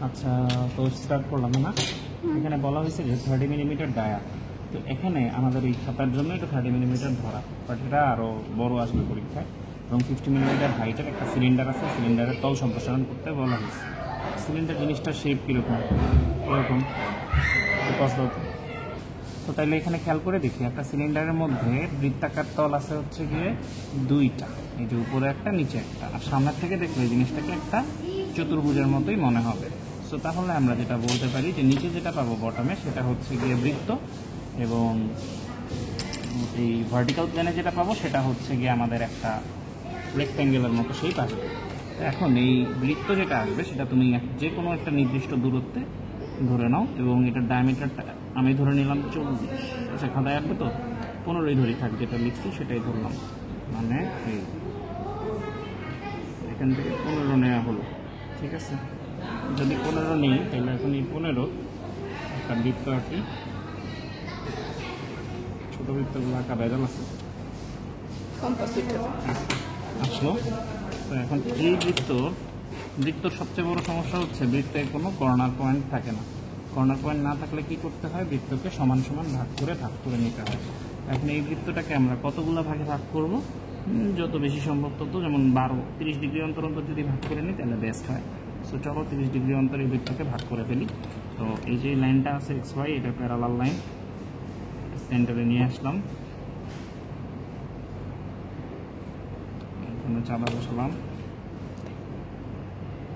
আচ্ছা, তো স্টার্ট করলাম না। এখানে বলা হয়েছে যে 30 মিলিমিটার ডায়া। তো এখানে আমাদের এই খাতার জন্য এটা 30 মিলিমিটার ধরা, বাট এটা আরও বড় আসবে পরীক্ষায়। এবং 50 মিলিমিটার হাইটের একটা সিলিন্ডার আছে, সিলিন্ডারের তল সম্প্রসারণ করতে বলা হয়েছে। সিলিন্ডার জিনিসটার শেপ কীরকম, এরকম তো তাইলে এখানে খেয়াল করে দেখি, একটা সিলিন্ডারের মধ্যে বৃত্তাকার তল আছে হচ্ছে গিয়ে দুইটা, এই যে উপরে একটা নিচে একটা, আর সামনের থেকে দেখলে এই জিনিসটাকে একটা চতুর্ভুজের মতোই মনে হবে। সো তাহলে আমরা যেটা বলতে পারি যে নিচে যেটা পাবো বটমে সেটা হচ্ছে গিয়ে বৃত্ত, এবং এই ভার্টিক্যাল প্লেনে যেটা পাবো সেটা হচ্ছে গিয়ে আমাদের একটা রেক্ট্যাঙ্গেলের মতো সেই পাশে। এখন এই বৃত্ত যেটা আসবে সেটা তুমি যে কোনো একটা নির্দিষ্ট দূরত্বে ধরে নাও, এবং এটার ডায়ামিটারটা আমি ধরে নিলাম 40। আচ্ছা, খাতায় আসবে তো 15ই ধরি থাক, যেটা লিখছি সেটাই ধরলাম, মানে এই এখান থেকে 15 নেওয়া হলো। ঠিক আছে, যদি 15 নিই তাহলে এখন এই 15 একটা বৃত্ত আঁকি। ছোটো বৃত্তগুলো আঁকা ভেজাল আছে আসলো। তো এখন এই বৃত্তর সবচেয়ে বড় সমস্যা হচ্ছে বৃত্তে কোনো কর্নার পয়েন্ট থাকে না। কর্নার পয়েন্ট না থাকলে কি করতে হয়, বৃত্তকে সমান সমান ভাগ করে নিতে হয়। এখন এই বৃত্তটাকে আমরা কতগুলো ভাগে ভাগ করব, যত বেশি সম্ভব তত, যেমন 30 ডিগ্রি অন্তর অন্তর যদি ভাগ করে নিই তাহলে বেস্ট হয়। সো চলো 30 ডিগ্রি অন্তর এই বৃত্তকে ভাগ করে ফেলি। তো এই যে লাইনটা আছে XY, এটা প্যারালাল লাইন, সেন্টারে নিয়ে আসলাম, এখানে চাঁদা বসালাম,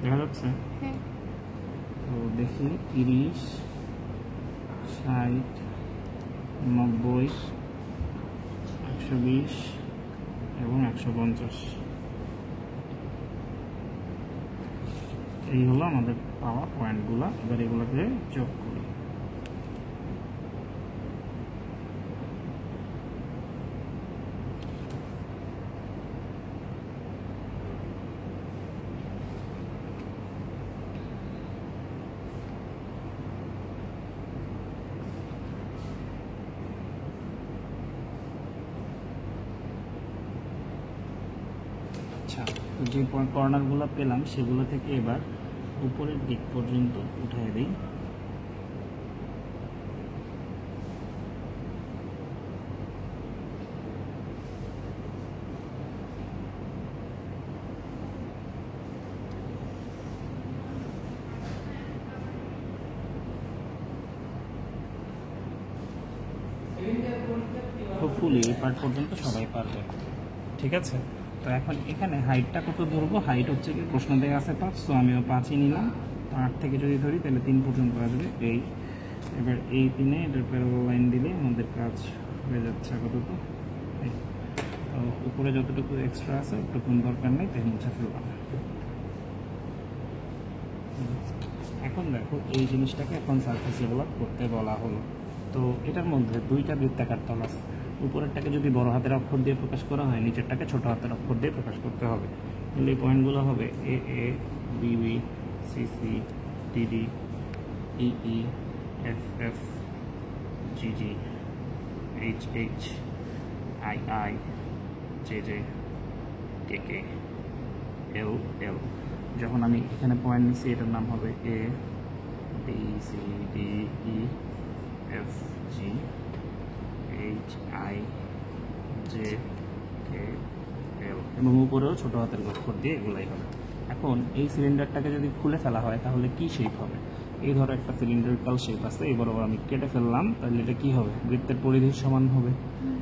দেখা যাচ্ছে? তো দেখি 30, 60, 90, 120 এবং 150, এই হলো আমাদের পাওয়া পয়েন্টগুলো। এবার এগুলোকে যোগ করি। আচ্ছা, তো যে কর্নারগুলো পেলাম সেগুলো থেকে এবার উপরের দিক পর্যন্ত উঠিয়ে দিই। হোপফুলি এই পার্ট পর্যন্ত সবাই পারবে। ঠিক আছে, তো এখন এখানে হাইটটা কত ধরবো, হাইট হচ্ছে কি প্রশ্ন দেওয়া আছে 5, তো আমিও 5ই নিলাম। 8 থেকে যদি ধরি তাহলে 3 পর্যন্ত আসবে এই। এবার এই 3-এ এটার প্যারালাল লাইন দিলে আমাদের কাজ হয়ে যাচ্ছে আপাতত। তো উপরে যতটুকু এক্সট্রা আছে ওটুকু দরকার নেই, তাই মুছে ফেললাম। এখন দেখো এই জিনিসটাকে এখন সারফেস ডেভেলপ করতে বলা হলো। তো এটার মধ্যে দুইটা বৃত্তাকার তল আছে। উপরেরটাকে যদি বড় হাতের অক্ষর দিয়ে প্রকাশ করা হয়, নিচেরটাকে ছোট হাতের অক্ষর দিয়ে প্রকাশ করতে হবে। তাহলে এই পয়েন্টগুলো হবে A A, B B, C C, D D, E E, F F, G G, H H, I I, J J, K K, L L. যখন আমি এখানে পয়েন্ট নিচ্ছি এটার নাম হবে A, B, C, D, E, F, G, H, I, J, K, L, এবং উপরেও ছোটো হাতের অক্ষর দিয়ে এগুলাই হবে। এখন এই সিলিন্ডারটাকে যদি খুলে ফেলা হয় তাহলে কি শেপ হবে? এই ধরো একটা সিলিন্ডারিক্যাল শেপ আছে, এই বরাবর আমি কেটে ফেললাম, তাহলে এটা কী হবে? বৃত্তের পরিধির সমান হবে।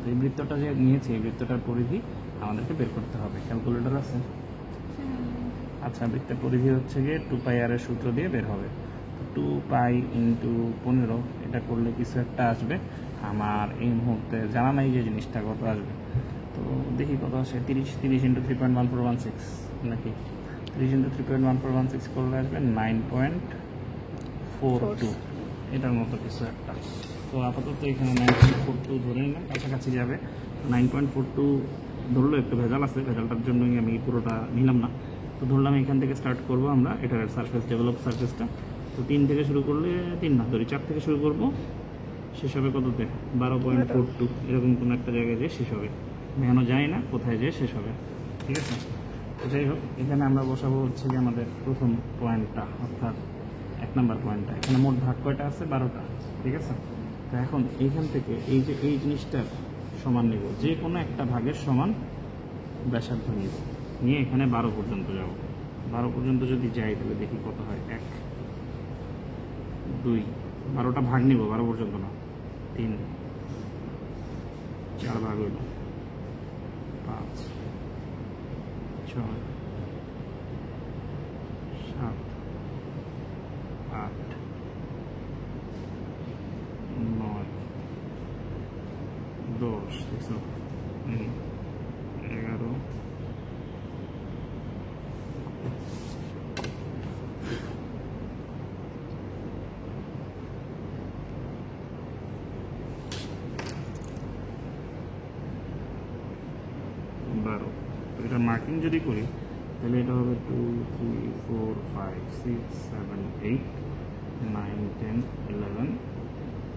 তো এই বৃত্তটা যে নিয়েছে এই বৃত্তটার পরিধি আমাদেরকে বের করতে হবে। ক্যালকুলেটর আছে? আচ্ছা, বৃত্তের পরিধি হচ্ছে গিয়ে 2πr এর সূত্র দিয়ে বের হবে। 2π × 15, এটা করলে কিছু একটা আসবে। আমার এই মুহূর্তে জানা নাই যে জিনিসটা কত আসবে, তো দেখি কত আসে। 30 × 3.1416 নাকি 30 × 3.1416 করলে আসবে 9.42, এটার মতো কিছু একটা। তো আপাতত এখানে 9.42 ধরে নিলাম, কাছাকাছি যাবে। 9.42 ধরলো, একটু ভেজাল আছে, ভেজালটার জন্যই আমি পুরোটা নিলাম না। তো ধরলাম এখান থেকে স্টার্ট করবো আমরা এটার সারফেস ডেভেলপ সারফেসটা। তো 3 থেকে শুরু করলে 3 না ধরি 4 থেকে শুরু করবো, শেষ হবে কততে? 12.42, এরকম কোনো একটা জায়গায় যেয়ে শেষ হবে। মেহানো যায় না কোথায় যেয়ে শেষ হবে। ঠিক আছে, তো যাই হোক, এখানে আমরা বসাবো হচ্ছে যে আমাদের প্রথম পয়েন্টটা, অর্থাৎ 1 নাম্বার পয়েন্টটা। এখানে মোট ভাগ কয়টা আছে? 12টা, ঠিক আছে। তো এখন এইখান থেকে এই যে এই জিনিসটার সমান নিব, যে কোনো একটা ভাগের সমান ব্যাসার্ধ নিব, নিয়ে এখানে 12 পর্যন্ত যাব। 12 পর্যন্ত যদি যাই তাহলে দেখি কত হয়। 1 2, 12টা ভাগ নিব, 12 পর্যন্ত না, 3 4 ভাগ হইল, 5 6 7 8 9 10, দেখছো, 11 12। তো এটা মার্কিং যদি করি তাহলে এটা হবে 2 3 4 5 6 7 8 9 10 11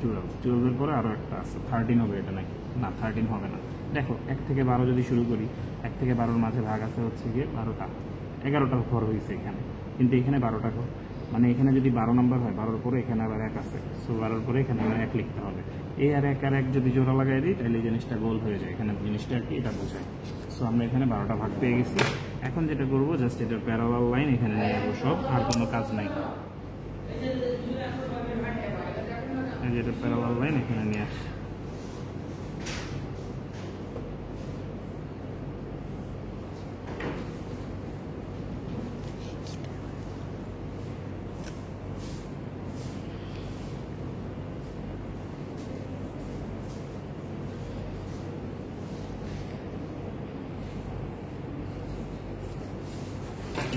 12। 12-এর পরে আরও একটা আছে, 13 হবে এটা নাকি? না, 13 হবে না। দেখো 1 থেকে 12 যদি শুরু করি, 1 থেকে 12-র মাঝে ভাগ আছে হচ্ছে গিয়ে 12টা, 11টা ঘর হয়েছে এখানে, কিন্তু এখানে 12টা ঘর। মানে এখানে যদি 12 নম্বর হয়, 12-র পরে এখানে আবার 1 আছে, সো 12-র পরে এখানে 1 লিখতে হবে। এই আর 1 আর 1 যদি জোড়া লাগাই দিই তাহলে এই জিনিসটা গোল হয়ে যায়। এখানে জিনিসটা আর কি এটা বোঝায়। সো আমরা এখানে 12টা ভাগ পেয়ে গেছি। এখন যেটা করবো, জাস্ট এটার প্যারালাল লাইন এখানে নিয়ে যাবো, সব, আর কোনো কাজ নাই। যেটা প্যারালাল লাইন এখানে নিয়ে আসি।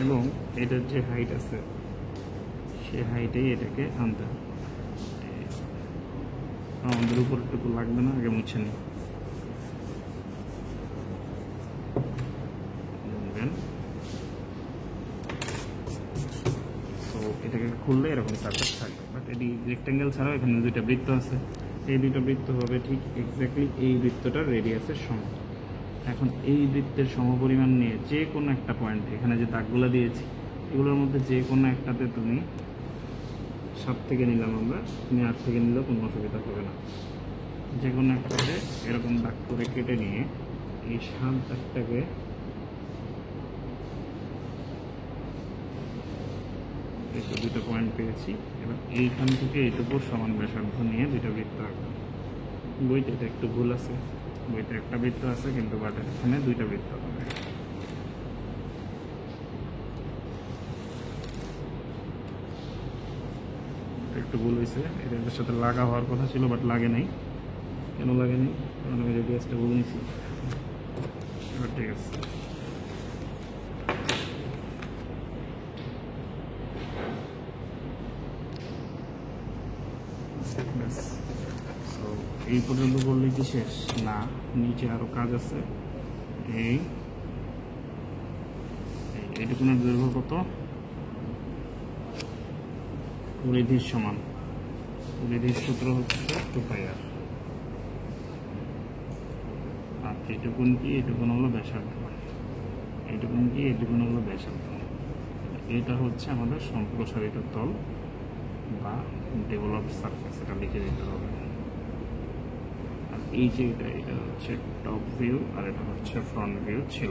এবং এটার যে হাইট আছে সে হাইটেই এটাকে আনতে হবে। আমাদের উপরটুকু লাগবে না, আগে মুছে নিই। সো এটাকে খুললে এরকম সারফেস থাকবে, বাট এটি রেক্ট্যাঙ্গেল ছাড়াও এখানে দুইটা বৃত্ত আছে। এই দুইটা বৃত্ত হবে ঠিক এক্স্যাক্টলি এই বৃত্তটার রেডিয়াসের সমান। এখন এই বৃত্তের সমপরিমাণ নিয়ে যে কোনো একটা পয়েন্ট, এখানে যে দাগগুলো দিয়েছি এগুলোর মধ্যে যে কোনো একটাতে তুমি 7 থেকে নিলাম আমরা, তুমি 8 থেকে নিলেও কোনো অসুবিধা হবে না। যে কোনো একটাতে এরকম দাগ করে কেটে নিয়ে এই 7 দাগটাকে এই তো 2টা পয়েন্ট পেয়েছি। এবার এইখান থেকে এইটুকু সমান ব্যাসার্ধ নিয়ে 2টা বৃত্ত আঁকবো। বইতে এটা একটু ভুল আছে, বইতে একটা বৃত্ত আছে কিন্তু বাট এখানে 2টা বৃত্ত হবে। একটু ভুল হয়েছে, এটার সাথে লাগা হওয়ার কথা ছিল বাট লাগে নাই। কেন লাগে নাই? কারণ আমি রেডিয়াসটা ভুল নিয়েছি। এবার ঠিক আছে। এই পর্যন্ত বললে কি শেষ? না, নিচে আরো কাজ আছে। এইটুকুনের দৈর্ঘ্য কত? পরিধির সমান। পরিধির সূত্র হচ্ছে 2πr। আর এইটুকুন কি? এইটুকুন হলো ব্যাসার্ধ। এইটুকুন কি? এইটুকুন হলো ব্যাসার্ধ। এটা হচ্ছে আমাদের সম্প্রসারিত তল বা ডেভেলপড সারফেস, এটা লিখে দিতে হবে। আর এই যে এটা হচ্ছে টপ ভিউ আর এটা হচ্ছে ফ্রন্ট ভিউ ছিল।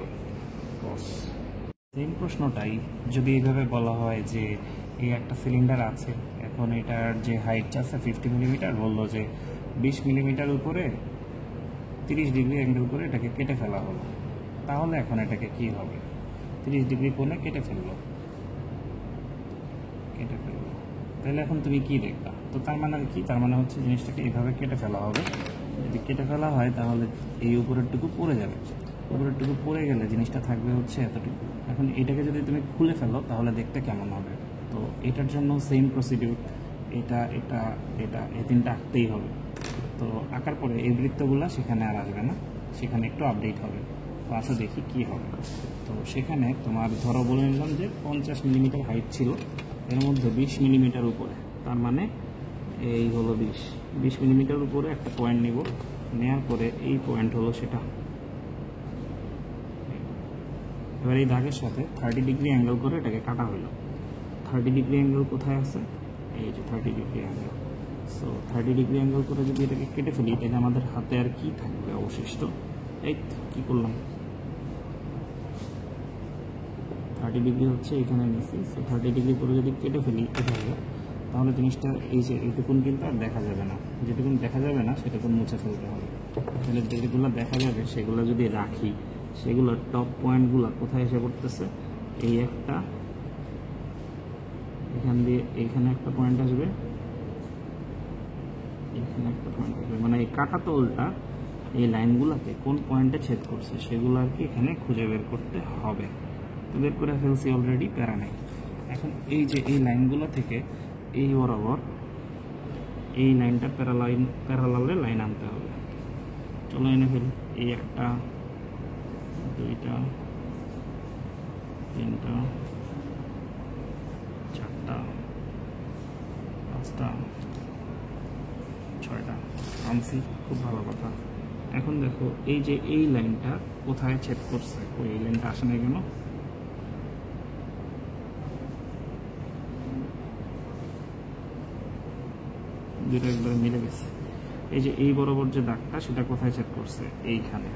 সেম প্রশ্নটাই যদি এইভাবে বলা হয় যে এই একটা সিলিন্ডার আছে, এখন এটার যে হাইটটা আছে 50 মিলিমিটার, বললো যে 20 মিলিমিটার উপরে 30 ডিগ্রি অ্যাঙ্গেল করে এটাকে কেটে ফেলা হলো, তাহলে এখন এটাকে কি হবে? 30 ডিগ্রি কোণে কেটে ফেললো, তাহলে এখন তুমি কি দেখবা? তো তার মানে কি? তার মানে হচ্ছে জিনিসটাকে এইভাবে কেটে ফেলা হবে। যদি কেটে ফেলা হয় তাহলে এই উপরেরটুকু পড়ে যাবে, উপরেরটুকু পড়ে গেলে জিনিসটা থাকবে হচ্ছে এতটুকু। এখন এটাকে যদি তুমি খুলে ফেলো তাহলে দেখতে কেমন হবে? তো এটার জন্য সেম প্রসিডিউর, এটা এটা এটা এই 3টা আঁকতেই হবে। তো আঁকার পরে এই বৃত্তগুলো সেখানে আর আসবে না, সেখানে একটু আপডেট হবে। তো আসো দেখি কি হবে। তো সেখানে তোমার ধরো বলে নিলাম যে 50 মিলিমিটার হাইট ছিল, এর মধ্যে 20 মিলিমিটার উপরে, তার মানে এই হলো 20 মিলিমিটার উপরে একটা পয়েন্ট নিব, নেওয়ার পরে এই পয়েন্ট হলো সেটা। এবার এই দাগের সাথে 30 ডিগ্রি অ্যাঙ্গেল করে এটাকে কাটা হলো। 30 ডিগ্রি অ্যাঙ্গেল কোথায় আছে? এই যে 30 degree angle. So 30 degree angle করে যদি এটাকে কেটে ফেলি তাহলে আমাদের হাতে আর কি থাকবে অবশিষ্ট? এই কী করলাম, 30 ডিগ্রি হচ্ছে এখানে নিচ্ছি। সো 30 ডিগ্রি করে যদি কেটে ফেলি এভাবে, তাহলে জিনিসটা এই যে এইটুকুন কিন্তু আর দেখা যাবে না, যেটুকুন দেখা যাবে না সেটুকুন মুছে ফেলতে হবে। তাহলে যেগুলো দেখা যাবে সেগুলো যদি রাখি, সেগুলোর টপ পয়েন্টগুলো কোথায় এসে পড়তেছে? এই একটা, এখান দিয়ে এইখানে একটা পয়েন্ট আসবে, এখানে একটা পয়েন্ট আসবে, মানে এই কাটা তলটা এই লাইনগুলোকে কোন পয়েন্টে ছেদ করছে সেগুলো আর কি এখানে খুঁজে বের করতে হবে। তো বের করে ফেলছি অলরেডি, প্যারা নেই। এখন এই যে এই লাইনগুলো থেকে এই বরাবর এই লাইনটা প্যারালালে লাইন আনতে হবে। চলো এনে ফেলি। এই একটা, দুইটা, তিনটা, চারটা, পাঁচটা, ছয়টা আনছি, খুব ভালো কথা। এখন দেখো এই যে এই লাইনটা কোথায় ছেদ করছে, ওই এই লাইনটা আসে না কেন? দুটো একবারে মিলে গেছে। এই যে এই বরাবর যে দাগটা সেটা কোথায় ছেদ করছে? এইখানে।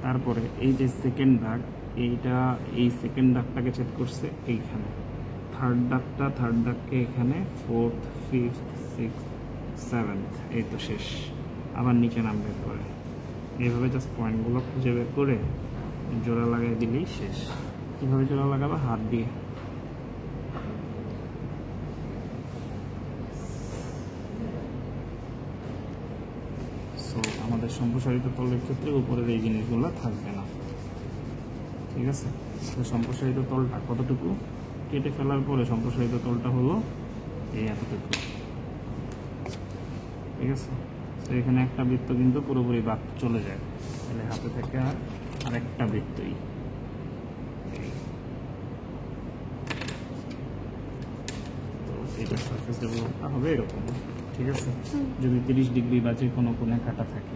তারপরে এই যে সেকেন্ড দাগ, এইটা এই সেকেন্ড দাগটাকে ছেদ করছে এইখানে। থার্ড দাগকে এখানে, ফোর্থ, ফিফথ, সিক্স, সেভেন্থ, এই তো শেষ। আবার নিচে নামবে পরে। এইভাবে জাস্ট পয়েন্টগুলো খুঁজে বের করে জোড়া লাগাই দিলেই শেষ। কীভাবে জোড়া লাগাবো? হাত দিয়ে। সো আমাদের সম্প্রসারিত তলের ক্ষেত্রে উপরের এই জিনিসগুলো থাকবে না, ঠিক আছে? তো সম্প্রসারিত তলটা কতটুকু? কেটে ফেলার পরে সম্প্রসারিত তলটা হলো এই এতটুকু, ঠিক আছে? তো এখানে একটা বৃত্ত কিন্তু পুরোপুরি বাদ চলে যায়, তাহলে হাতে থেকে আর আরেকটা বৃত্তই। তো এইটার সারফেস ডেভেলপটা হবে এরকম, ঠিক আছে? যদি 30 ডিগ্রি বা যে কোনো কোণে কাটা থাকে।